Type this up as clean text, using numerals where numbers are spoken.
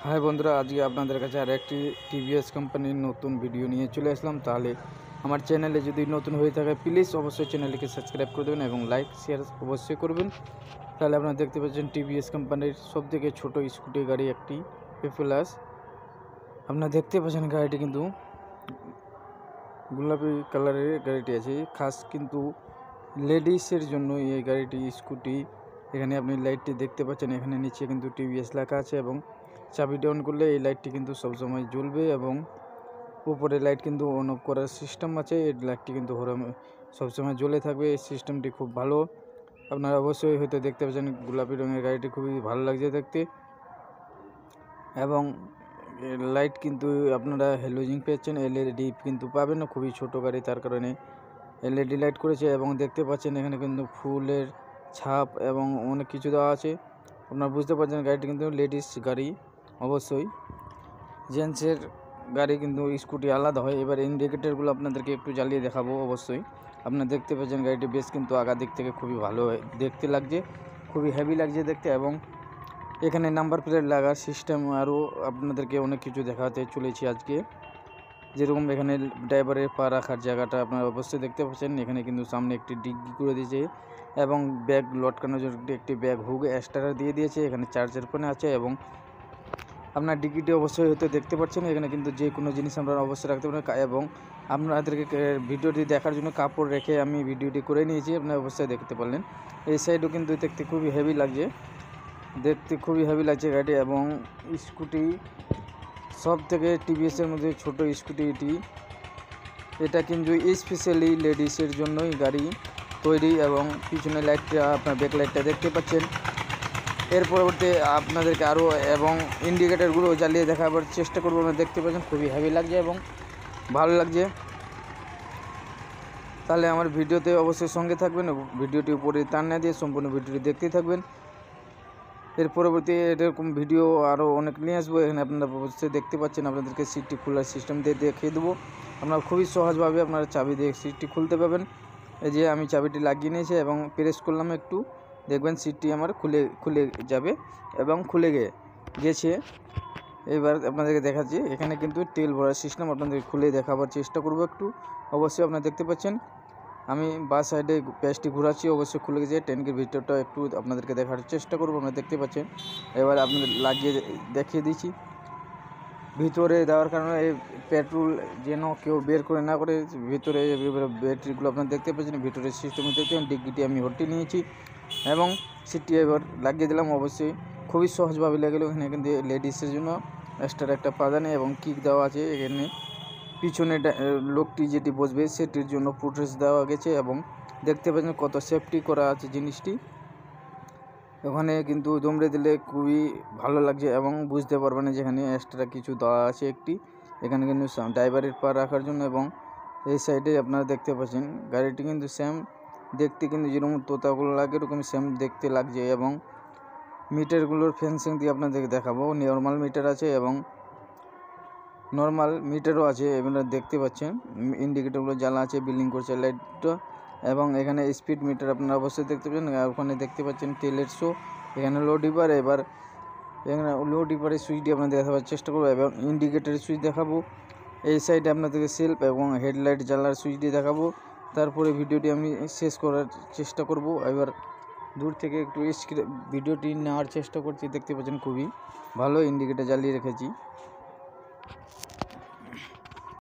High বন্ধুরা, আজকে আপনাদের কাছে আর একটি টিভিএস কোম্পানির নতুন ভিডিও নিয়ে চলে আসলাম। তাহলে আমার চ্যানেলে যদি নতুন হয়ে থাকে প্লিজ অবশ্যই চ্যানেলটিকে সাবস্ক্রাইব করে দেবেন এবং লাইক শেয়ার অবশ্যই করবেন। তাহলে আপনারা দেখতে পাচ্ছেন টিভিএস কোম্পানির সবথেকে ছোট স্কুটি গাড়ি একটি প্লাস। আপনারা দেখতে পাচ্ছেন গাড়িটি কিন্তু গোলাপি কালারের গাড়িটি আছে, খাস কিন্তু লেডিসের জন্য এই গাড়িটি স্কুটি। এখানে আপনি লাইটটি দেখতে পাচ্ছেন, এখানে নিচে কিন্তু টিভিএস লেখা আছে এবং চাবিটি অন করলে এই লাইটটি কিন্তু সবসময় জ্বলবে এবং উপরে লাইট কিন্তু অন অফ করার সিস্টেম আছে। এই লাইটটি কিন্তু সবসময় জ্বলে থাকবে। এই সিস্টেমটি খুব ভালো। আপনারা অবশ্যই হয়তো দেখতে পাচ্ছেন গোলাপি রঙের গাড়িটি খুবই ভালো লাগছে দেখতে এবং লাইট কিন্তু আপনারা হ্যালোজিং পেয়েছেন, এলইডি কিন্তু পাবেন না, খুবই ছোট গাড়ি তার কারণে এলইডি লাইট করেছে। এবং দেখতে পাচ্ছেন এখানে কিন্তু ফুলের ছাপ এবং অনেক কিছু দেওয়া আছে। আপনারা বুঝতে পারছেন গাড়িটি কিন্তু লেডিস গাড়ি। অবশ্যই জেন্টসের গাড়ি কিন্তু স্কুটি আলাদা হয়। এবার ইন্ডিকেটারগুলো আপনাদেরকে একটু জ্বালিয়ে দেখাবো। অবশ্যই আপনারা দেখতে পাচ্ছেন গাড়িটি বেশ কিন্তু আগা দিক থেকে খুবই ভালো দেখতে লাগছে, খুবই হেভি লাগছে দেখতে। এবং এখানে নাম্বার প্লেট লাগার সিস্টেম আরও আপনাদেরকে অনেক কিছু দেখাতে চলেছি আজকে। যেরকম এখানে ড্রাইভারের পা রাখার জায়গাটা আপনারা অবশ্যই দেখতে পাচ্ছেন। এখানে কিন্তু সামনে একটি ডিগ্গি করে দিয়েছে এবং ব্যাগ লটকানোর জন্য একটি ব্যাগ হুক এক্সট্রা দিয়ে দিয়েছে। এখানে চার্জার ফোন আছে এবং আপনার ডিগ্গিটি অবশ্যই হয়তো দেখতে পাচ্ছেন। এখানে কিন্তু যে কোনো জিনিস আমরা অবশ্যই রাখতে পারেন এবং আপনাদেরকে ভিডিওটি দেখার জন্য কাপড় রেখে আমি ভিডিওটি করে নিয়েছি, আপনারা অবশ্যই দেখতে পারলেন। এই সাইডও কিন্তু দেখতে খুবই হেভি লাগছে, গাড়িটি। এবং স্কুটি সব থেকে টিভিএসের মধ্যে ছোট স্কুটি এটা কিন্তু স্পেশালি লেডিসের জন্যই গাড়ি তৈরি। এবং পিছনে লাইটটা আপনার ব্যাক লাইটটা দেখতে পাচ্ছেন। এর পরবর্তী আপনাদেরকে আরও এবং ইন্ডিকেটারগুলো জ্বালিয়ে দেখাবার চেষ্টা করবো। আপনারা দেখতে পাচ্ছেন খুবই হেভি লাগছে এবং ভালো লাগছে। তাহলে আমার ভিডিওতে অবশ্যই সঙ্গে থাকবেন এবং ভিডিওটি উপরে টান না দিয়ে সম্পূর্ণ ভিডিওটি দেখতেই থাকবেন। এর পরবর্তী এরকম ভিডিও আরও অনেক নিয়ে আসবো। এখানে আপনারা অবশ্যই দেখতে পাচ্ছেন, আপনাদেরকে সিটটি খোলার সিস্টেম দিয়ে দেখিয়ে দেবো। আপনারা খুবই সহজভাবে আপনারা চাবি দিয়ে সিটটি খুলতে পারবেন। এই যে আমি চাবিটি লাগিয়ে নিয়েছি এবং প্রেস করলাম একটু, দেখবেন সিটটি আমার খুলে যাবে এবং খুলে গেছে। এবার আপনাদেরকে দেখাচ্ছি, এখানে কিন্তু তেল ভরার সিস্টেম আপনাদেরকে খুলে দেখাবার চেষ্টা করব একটু। অবশ্যই আপনারা দেখতে পাচ্ছেন আমি বাস সাইডে পেজটি ঘোরাচ্ছি, অবশ্যই খুলে গেছে। ট্যাঙ্কের ভিতরটা একটু আপনাদেরকে দেখার চেষ্টা করবো। আপনারা দেখতে পাচ্ছেন, এবার আপনাদের লাগিয়ে দেখিয়ে দিচ্ছি। ভিতরে দেওয়ার কারণে এই পেট্রোল যেন কেউ বের করে না করে, ভিতরে ব্যাটারিগুলো আপনারা দেখতে পাচ্ছেন, ভিতরে সিস্টেম দেখতে পাচ্ছেন। ডিগ্গিটি আমি হটিয়ে নিয়েছি এবং সিটটি এবার লাগিয়ে দিলাম। অবশ্যই খুবই সহজভাবে লাগলো। এখানে কিন্তু লেডিসের জন্য এক্সট্রা একটা পাদানি এবং কিক দেওয়া আছে। এখানে পিছনে লোকটি যেটি বসবে সেটির জন্য ফুটরেস দেওয়া গেছে এবং দেখতে পাচ্ছেন কত সেফটি করা আছে জিনিসটি। ওখানে কিন্তু দমড়ে দিলে খুবই ভালো লাগছে এবং বুঝতে পারবেন যেখানে এক্সট্রা কিছু দেওয়া আছে একটি। এখানে কিন্তু ড্রাইভারের পা রাখার জন্য এবং এই সাইডে আপনারা দেখতে পাচ্ছেন গাড়িটি কিন্তু সেম দেখতে, কিন্তু যেরকম তোতাগুলো লাগে এরকম সেম দেখতে লাগছে। এবং মিটারগুলোর ফেন্সিং দিয়ে আপনাদেরকে দেখাবো। নর্মাল মিটার আছে এবং নর্মাল মিটারও আছে। আপনারা দেখতে পাচ্ছেন ইন্ডিকেটরগুলো জ্বালা আছে, বিলিং করছে লাইটটা। এবং এখানে স্পিড মিটার আপনারা অবশ্যই দেখতে পাচ্ছেন। ওখানে দেখতে পাচ্ছেন তেলের শো। এখানে লো ডিপার, এবার এখানে লো ডিপারের সুইচটি আপনাদের দেখাবার চেষ্টা করবো এবং ইন্ডিকেটরের সুইচ দেখাবো। এই সাইডে আপনাদেরকে সেলফ এবং হেডলাইট জ্বালার সুইচটি দেখাবো। তারপরে ভিডিওটি আমি শেষ করার চেষ্টা করব। এবার দূর থেকে একটু ভিডিওটি নেওয়ার চেষ্টা করছি। দেখতে পাচ্ছেন খুবই ভালো ইন্ডিকেটর জ্বালিয়ে রেখেছি।